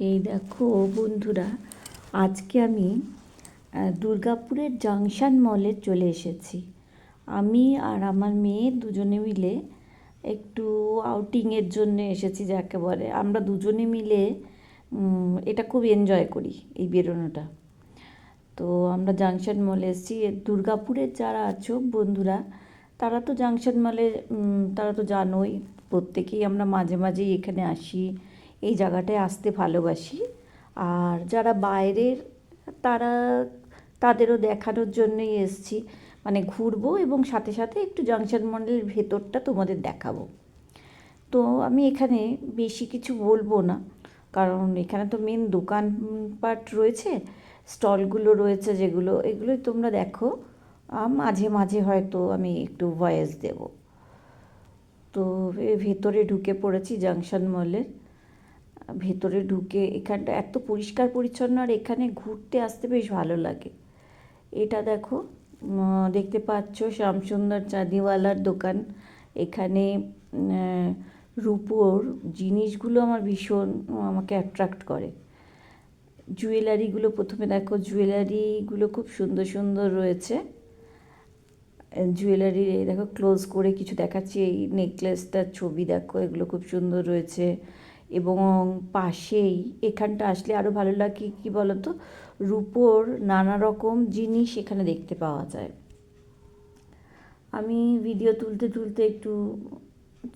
এই দেখো বন্ধুরা, আজকে আমি দুর্গাপুরের জাংশন মলে চলে এসেছি। আমি আর আমার মেয়ে দুজনে মিলে একটু আউটিংয়ের জন্য এসেছি। যাকে বলে আমরা দুজনে মিলে এটা খুব এনজয় করি, এই বেরোনোটা। তো আমরা জাংশন মলে এসেছি। দুর্গাপুরের যারা আছো বন্ধুরা, তারা তো জাংশন মলে তারা তো জানোই, প্রত্যেকেই আমরা মাঝে মাঝেই এখানে আসি, এই জায়গাটায় আসতে ভালোবাসি। আর যারা বাইরের, তারা তাদেরও দেখানোর জন্যই এসছি, মানে ঘুরবো এবং সাথে সাথে একটু জাংশন মলের ভেতরটা তোমাদের দেখাবো। তো আমি এখানে বেশি কিছু বলবো না, কারণ এখানে তো মেন দোকানপাট রয়েছে, স্টলগুলো রয়েছে, যেগুলো এগুলোই তোমরা দেখো। মাঝে মাঝে হয়তো আমি একটু ভয়েস দেব। তো ভেতরে ঢুকে পড়েছি জাংশন মলের। ভেতরে ঢুকে এখানটা এত পরিষ্কার পরিচ্ছন্ন, আর এখানে ঘুরতে আসতে বেশ ভালো লাগে। এটা দেখো, দেখতে পাচ্ছ শ্যামসুন্দর চাঁদিওয়ালার দোকান। এখানে রূপোর জিনিসগুলো আমার ভীষণ আমাকে অ্যাট্রাক্ট করে। জুয়েলারিগুলো প্রথমে দেখো, জুয়েলারিগুলো খুব সুন্দর সুন্দর রয়েছে। জুয়েলারি দেখো, ক্লোজ করে কিছু দেখাচ্ছি। এই নেকলেসটার ছবি দেখো, এগুলো খুব সুন্দর রয়েছে। এবং পাশেই এখানটা আসলে আরও ভালো লাগে কী বলো তো, রূপোর নানা রকম জিনিস এখানে দেখতে পাওয়া যায়। আমি ভিডিও তুলতে তুলতে একটু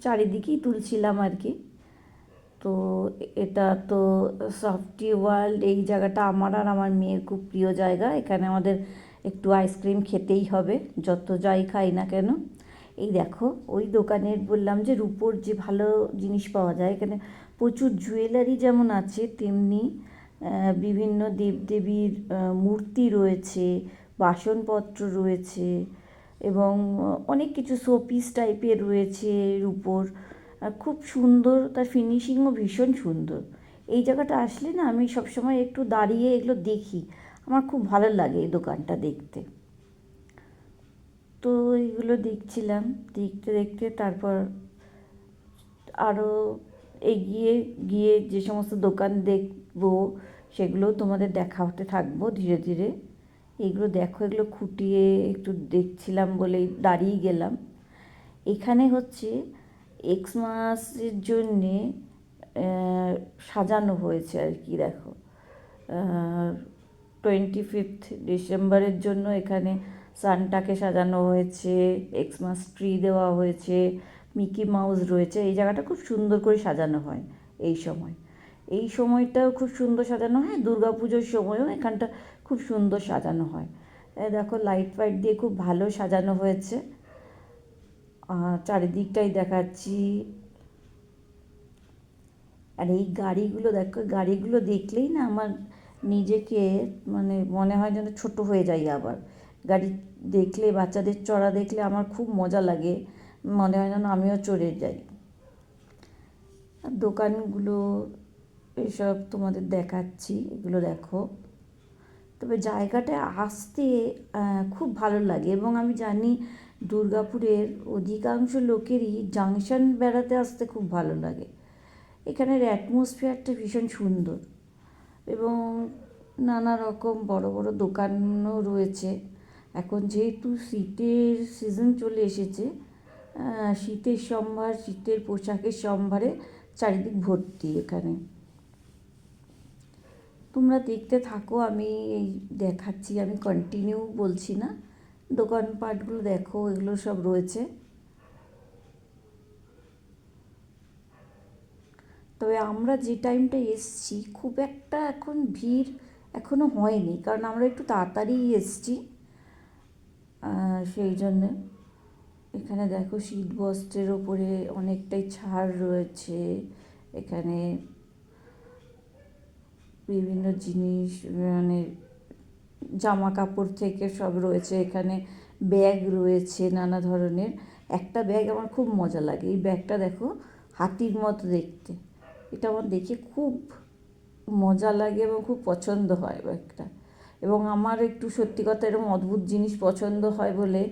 চারিদিকেই তুলছিলাম আর কি। তো এটা তো সফটি ওয়ার্ল্ড, এই জায়গাটা আমার আর আমার মেয়ের খুব প্রিয় জায়গা। এখানে আমাদের একটু আইসক্রিম খেতেই হবে, যত যাই খাই না কেন। এই দেখো, ওই দোকানের বললাম যে রূপোর যে ভালো জিনিস পাওয়া যায় এখানে। প্রচুর জুয়েলারি যেমন আছে, তেমনি বিভিন্ন দেবদেবীর মূর্তি রয়েছে, বাসনপত্র রয়েছে, এবং অনেক কিছু শোপিস টাইপের রয়েছে রূপোর। খুব সুন্দর, তার ফিনিশিংও ভীষণ সুন্দর। এই জায়গাটা আসলে না, আমি সবসময় একটু দাঁড়িয়ে এগুলো দেখি, আমার খুব ভালো লাগে এই দোকানটা দেখতে। তো এইগুলো দেখছিলাম, দেখতে দেখতে তারপর আরও এগিয়ে গিয়ে যে সমস্ত দোকান দেখবো, সেগুলো তোমাদের দেখাতে থাকবো ধীরে ধীরে। এগুলো দেখো, এগুলো খুঁটিয়ে একটু দেখছিলাম বলেই দাঁড়িয়ে গেলাম। এখানে হচ্ছে এক্সমাসের জন্যে সাজানো হয়েছে আর কি। দেখো, 25 ডিসেম্বরের জন্য এখানে সানটাকে সাজানো হয়েছে, এক্সমাস ট্রি দেওয়া হয়েছে, মিকি মাউস রয়েছে। এই জায়গাটা খুব সুন্দর করে সাজানো হয় এই সময়। এই সময়টাও খুব সুন্দর সাজানো হয়, দুর্গা পুজোর সময়ও এখানটা খুব সুন্দর সাজানো হয়। দেখো, লাইট ফাইট দিয়ে খুব ভালো সাজানো হয়েছে। চারিদিকটাই দেখাচ্ছি। আর এই গাড়িগুলো দেখো, গাড়িগুলো দেখলেই না আমার নিজেকে মানে মনে হয় যেন ছোট হয়ে যাই আবার। গাড়ি দেখলে, বাচ্চাদের চড়া দেখলে আমার খুব মজা লাগে, মনে হয় যেন আমিও চড়ে যাই। আর দোকানগুলো এসব তোমাদের দেখাচ্ছি, এগুলো দেখো। তবে জায়গাটা আসতে খুব ভালো লাগে, এবং আমি জানি দুর্গাপুরের অধিকাংশ লোকেরই জাংশন বেড়াতে আসতে খুব ভালো লাগে। এখানের অ্যাটমসফিয়ারটা ভীষণ সুন্দর, এবং নানা রকম বড় বড় দোকানও রয়েছে। এখন যেহেতু শীতের সিজন চলে এসেছে, শীতের সম্ভার, শীতের পোশাকের সম্ভারে চারিদিক ভর্তি এখানে। তোমরা দেখতে থাকো, আমি এই দেখাচ্ছি, আমি কন্টিনিউ বলছি না। দোকানপাটগুলো দেখো, এগুলো সব রয়েছে। তবে আমরা যে টাইমটা এসছি, খুব একটা এখন ভিড় এখনও হয়নি, কারণ আমরা একটু তাড়াতাড়ি এসছি। সেই জন্যে এখানে দেখো, শীতবস্ত্রের ওপরে অনেকটাই ছাড় রয়েছে। এখানে বিভিন্ন জিনিস, মানে জামা কাপড় থেকে সব রয়েছে। এখানে ব্যাগ রয়েছে নানা ধরনের। একটা ব্যাগ আমার খুব মজা লাগে, এই ব্যাগটা দেখো, হাতির মতো দেখতে। এটা আমার দেখে খুব মজা লাগে এবং খুব পছন্দ হয় ব্যাগটা। এবং আমার একটু সত্যি কথা এরকম অদ্ভুত জিনিস পছন্দ হয় বলে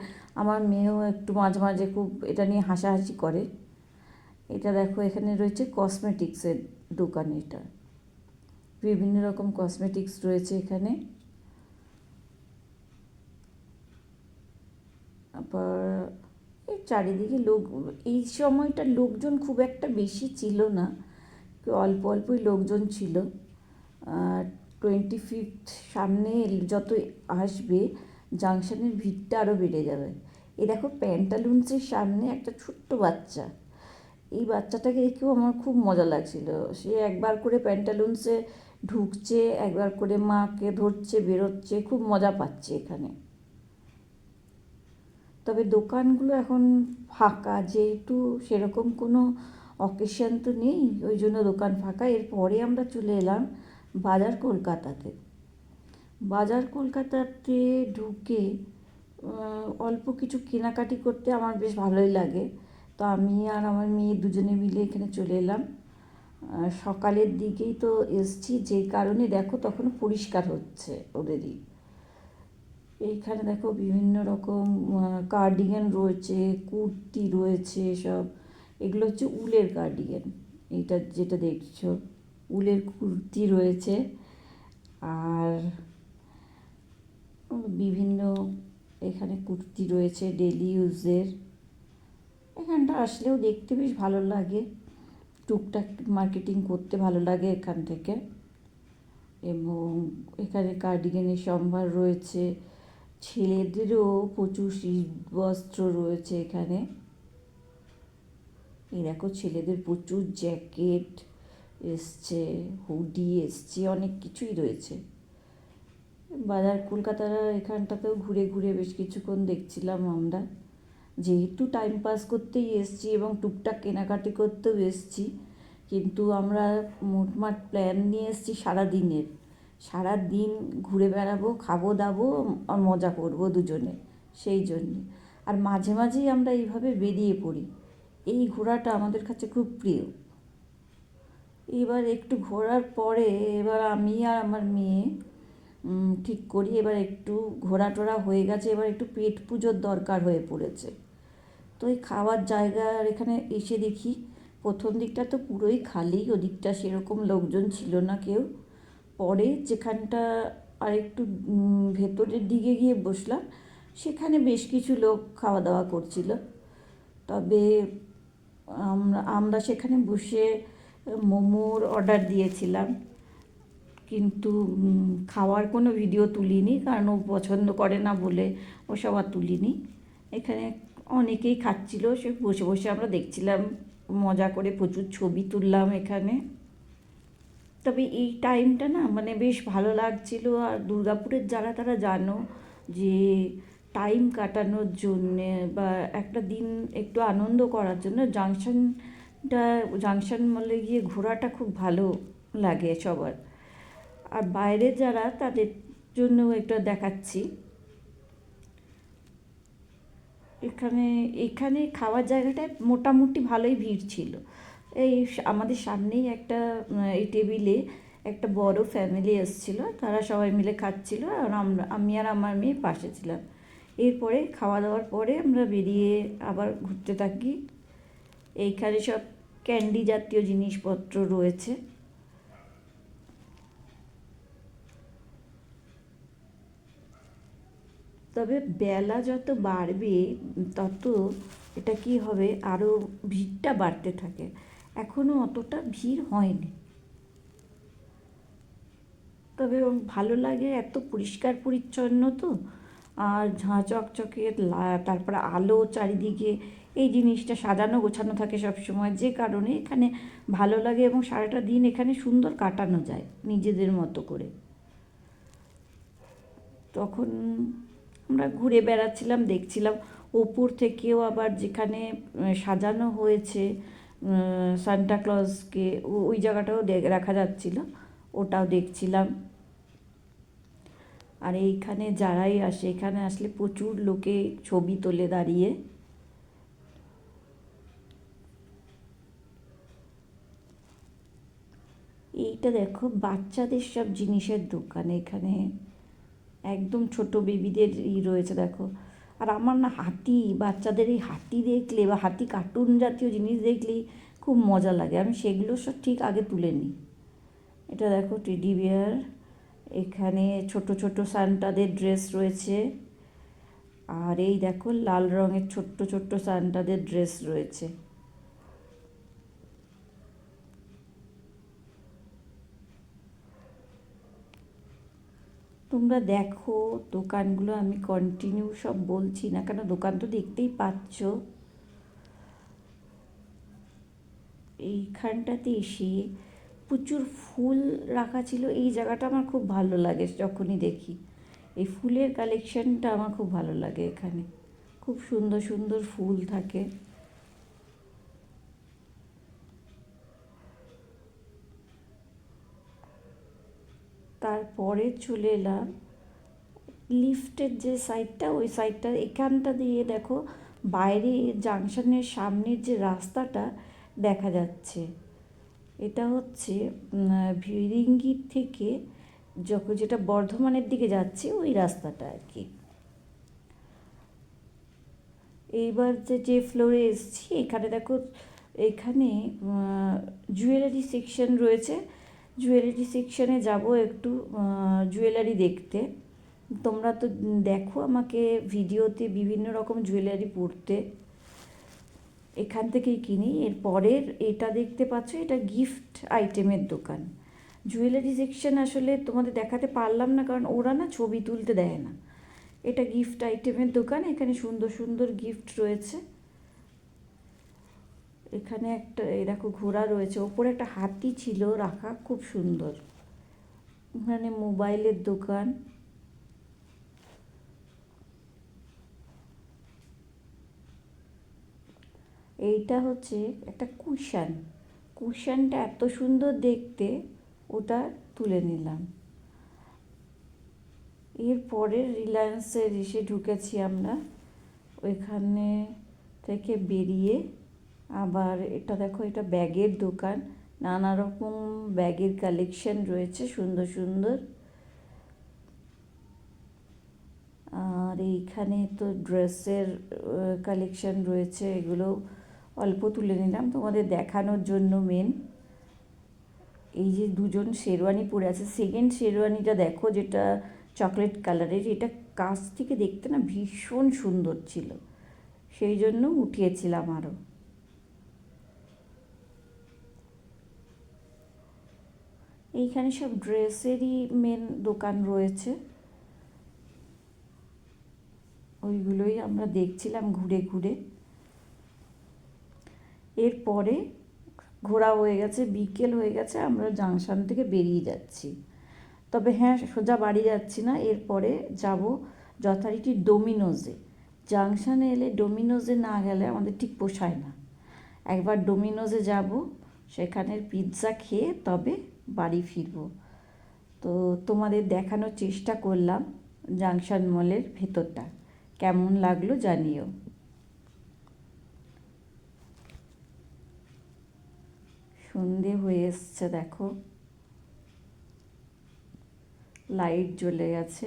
আমার মেয়েও একটু মাঝে মাঝে খুব এটা নিয়ে হাসাহাসি করে। এটা দেখো, এখানে রয়েছে কসমেটিক্সের দোকান। এটা বিভিন্ন রকম কসমেটিক্স রয়েছে এখানে। আবার এই চারিদিকে লোক, এই সময়টা লোকজন খুব একটা বেশি ছিল না, অল্প অল্পই লোকজন ছিল। 25th সামনে যত আসবে জাংশনের ভিড়টা আরও বেড়ে যাবে। এই দেখো প্যান্টালুন্সের সামনে একটা ছোট্ট বাচ্চা, এই বাচ্চাটাকে দেখেও আমার খুব মজা লাগছিল। সে একবার করে প্যান্টালুন্সে ঢুকছে, একবার করে মাকে ধরছে, বেরোচ্ছে, খুব মজা পাচ্ছে এখানে। তবে দোকানগুলো এখন ফাঁকা, যেহেতু সেরকম কোনো অকেশন তো নেই, ওই জন্য দোকান ফাঁকা। এরপরে আমরা চলে এলাম বাজার কলকাতাতে। বাজার কলকাতাতে ঢুকে অল্প কিছু কেনাকাটি করতে আমার বেশ ভালোই লাগে। তো আমি আর আমার মেয়ে দুজনে মিলে এখানে চলে এলাম। সকালের দিকেই তো এসছি, যে কারণে দেখো তখন পরিষ্কার হচ্ছে ওদেরই। এইখানে দেখো বিভিন্ন রকম কার্ডিগান রয়েছে, কুর্তি রয়েছে সব। এগুলো হচ্ছে উলের কার্ডিগান, এইটা যেটা দেখছো উলের কুর্তি রয়েছে। আর বিভিন্ন এখানে কুর্তি রয়েছে ডেলি ইউজের। এখানটা আসলেও দেখতে বেশ ভালো লাগে, টুকটাক মার্কেটিং করতে ভালো লাগে এখান থেকে। এবং এখানে কার্ডিগানের সম্ভার রয়েছে, ছেলেদেরও প্রচুর শীতবস্ত্র রয়েছে এখানে। এই দেখো ছেলেদের প্রচুর জ্যাকেট এসছে, হুডি এসছে, অনেক কিছুই রয়েছে। বাজার কলকাতার এখানটাতেও ঘুরে ঘুরে বেশ কিছুক্ষণ দেখছিলাম আমরা, যেহেতু টাইম পাস করতেই এসছি এবং টুকটাক কেনাকাটি করতেও এসছি। কিন্তু আমরা মোটমাট প্ল্যান নিয়ে এসছি সারাদিনের, সারাদিন ঘুরে বেড়াবো, খাবো দাবো আর মজা করবো দুজনে, সেই জন্যে। আর মাঝে মাঝেই আমরা এইভাবে বেরিয়ে পড়ি, এই ঘোরাটা আমাদের কাছে খুব প্রিয়। এবার একটু ঘোরার পরে এবার আমি আর আমার মেয়ে ঠিক করি এবার একটু ঘোরা টোরা হয়ে গেছে, এবার একটু পেট পুজোর দরকার হয়ে পড়েছে। তো এই খাওয়ার জায়গার এখানে এসে দেখি প্রথম দিকটা তো পুরোই খালি, ওদিকটা সেরকম লোকজন ছিল না কেউ। পরে যেখানটা আর একটু ভেতরের দিকে গিয়ে বসলাম, সেখানে বেশ কিছু লোক খাওয়া দাওয়া করছিল। তবে আমরা সেখানে বসে মোমোর অর্ডার দিয়েছিলাম, কিন্তু খাওয়ার কোনো ভিডিও তুলিনি, কারণ ও পছন্দ করে না বলে ওসব আর তুলিনি। এখানে অনেকেই খাচ্ছিল, সে বসে বসে আমরা দেখছিলাম, মজা করে প্রচুর ছবি তুললাম এখানে। তবে এই টাইমটা না মানে বেশ ভালো লাগছিল। আর দুর্গাপুরের যারা তারা জানো যে টাইম কাটানোর জন্যে বা একটা দিন একটু আনন্দ করার জন্য জাংশন মলে গিয়ে ঘোরাটা খুব ভালো লাগে সবার। আর বাইরে যারা তাদের জন্য এটা দেখাচ্ছি। এখানে এখানে খাওয়ার জায়গাটায় মোটামুটি ভালোই ভিড় ছিল। এই আমাদের সামনেই একটা এই টেবিলে একটা বড় ফ্যামিলি এসেছিলো, তারা সবাই মিলে খাচ্ছিল, আর আমি আর আমার মেয়ে পাশে ছিলাম। এরপরে খাওয়া দাওয়ার পরে আমরা বেরিয়ে আবার ঘুরতে থাকি। এইখানে সব ক্যান্ডি জাতীয় জিনিসপত্র রয়েছে। তবে বেলা যত বাড়বে তত এটা কি হবে, আরও ভিড়টা বাড়তে থাকে। এখনও অতটা ভিড় হয়নি, তবে ভালো লাগে, এত পরিষ্কার পরিচ্ছন্ন তো, আর ঝাঁ চকচকে তারপরে আলো চারিদিকে, এই জিনিসটা সাজানো গোছানো থাকে সব সময়, যে কারণে এখানে ভালো লাগে এবং সারাটা দিন এখানে সুন্দর কাটানো যায় নিজেদের মতো করে। তখন আমরা ঘুরে বেড়াচ্ছিলাম, দেখছিলাম। ওপর থেকেও আবার যেখানে সাজানো হয়েছে সান্টা ক্লজকে, ওই জায়গাটাও দেখা যাচ্ছিল, ওটাও দেখছিলাম। আর এইখানে যারাই আসে, এখানে আসলে প্রচুর লোকে ছবি তোলে দাঁড়িয়ে। এইটা দেখো বাচ্চাদের সব জিনিসের দোকান এখানে, একদম ছোট বেবিদের রয়েছে দেখো। আর আমার না হাতি, বাচ্চাদের এই হাতি দেখলে বা হাতি কার্টুন জাতীয় জিনিস দেখলেই খুব মজা লাগে, আমি সেগুলো সব ঠিক আগে তুলে নিই। এটা দেখো টেডি বিয়ার, এখানে ছোট ছোট সান্টাদের ড্রেস রয়েছে, আর এই দেখো লাল রঙের ছোট্ট ছোট্ট সান্টাদের ড্রেস রয়েছে। তোমরা দেখো দোকানগুলো, আমি কন্টিনিউ সব বলছি না, কেন দোকান তো দেখতেই পাচ্ছ। এইখানটাতে এসে প্রচুর ফুল রাখা ছিল, এই জায়গাটা আমার খুব ভালো লাগে যখনই দেখি। এই ফুলের কালেকশনটা আমার খুব ভালো লাগে, এখানে খুব সুন্দর সুন্দর ফুল থাকে। তারপরে চলে এলাম লিফটের যে সাইডটা, ওই সাইডটা এখানটা দিয়ে দেখো বাইরে জাংশনের সামনের যে রাস্তাটা দেখা যাচ্ছে, এটা হচ্ছে ভিড়িঙ্গির থেকে যখন যেটা বর্ধমানের দিকে যাচ্ছে ওই রাস্তাটা আর কি। এইবার যে ফ্লোরে এসেছি এখানে দেখো, এখানে জুয়েলারি সেকশন রয়েছে। জুয়েলারি সেকশনে যাব একটু জুয়েলারি দেখতে। তোমরা তো দেখো আমাকে ভিডিওতে বিভিন্ন রকম জুয়েলারি পরতে, এখান থেকেই কিনি। এর পরের এটা দেখতে পাচ্ছ, এটা গিফট আইটেমের দোকান। জুয়েলারি সেকশন আসলে তোমাদের দেখাতে পারলাম না, কারণ ওরা না ছবি তুলতে দেয় না। এটা গিফট আইটেমের দোকান, এখানে সুন্দর সুন্দর গিফট রয়েছে। এখানে একটা এই দেখো ঘোড়া রয়েছে, ওপরে একটা হাতি ছিল রাখা, খুব সুন্দর। এখানে মোবাইলের দোকান। এইটা হচ্ছে একটা কুশান, কুশানটা এত সুন্দর দেখতে, ওটা তুলে নিলাম। এরপরে রিলায়েন্সের এসে ঢুকেছি আমরা, ওইখানে থেকে বেরিয়ে আবার এটা দেখো, এটা ব্যাগের দোকান, নানা রকম ব্যাগের কালেকশন রয়েছে সুন্দর সুন্দর। আর এইখানে তো ড্রেসের কালেকশন রয়েছে, এগুলো অল্প তুলে নিলাম তোমাদের দেখানোর জন্য। মেন এই যে দুজন শেরওয়ানি পরে আছে, সেকেন্ড শেরওয়ানিটা দেখো যেটা চকলেট কালারের, এটা কাছ থেকে দেখতে না ভীষণ সুন্দর ছিল, সেই জন্য উঠিয়েছিলাম আরও। এইখানে সব ড্রেসেরই মেন দোকান রয়েছে, ওইগুলোই আমরা দেখছিলাম ঘুরে ঘুরে। এরপরে ঘোরা হয়ে গেছে, বিকেল হয়ে গেছে, আমরা জাংশন থেকে বেরিয়ে যাচ্ছি। তবে হ্যাঁ, সোজা বাড়ি যাচ্ছি না, এরপরে যাব যথারীতি ডোমিনোজে। জাংশনে এলে ডোমিনোজে না গেলে আমাদের ঠিক পোষায় না। একবার ডোমিনোজে যাব, সেখানের পিৎজা খেয়ে তবে বাড়ি ফিরব। তো তোমাদের দেখানোর চেষ্টা করলাম জাংশন মলের ভেতরটা, কেমন লাগলো জানিও। সন্ধে হয়ে এসছে দেখো, লাইট জ্বলে গেছে।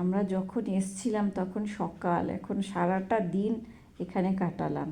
আমরা যখন এসছিলাম তখন সকাল, এখন সারাটা দিন এখানে কাটালাম।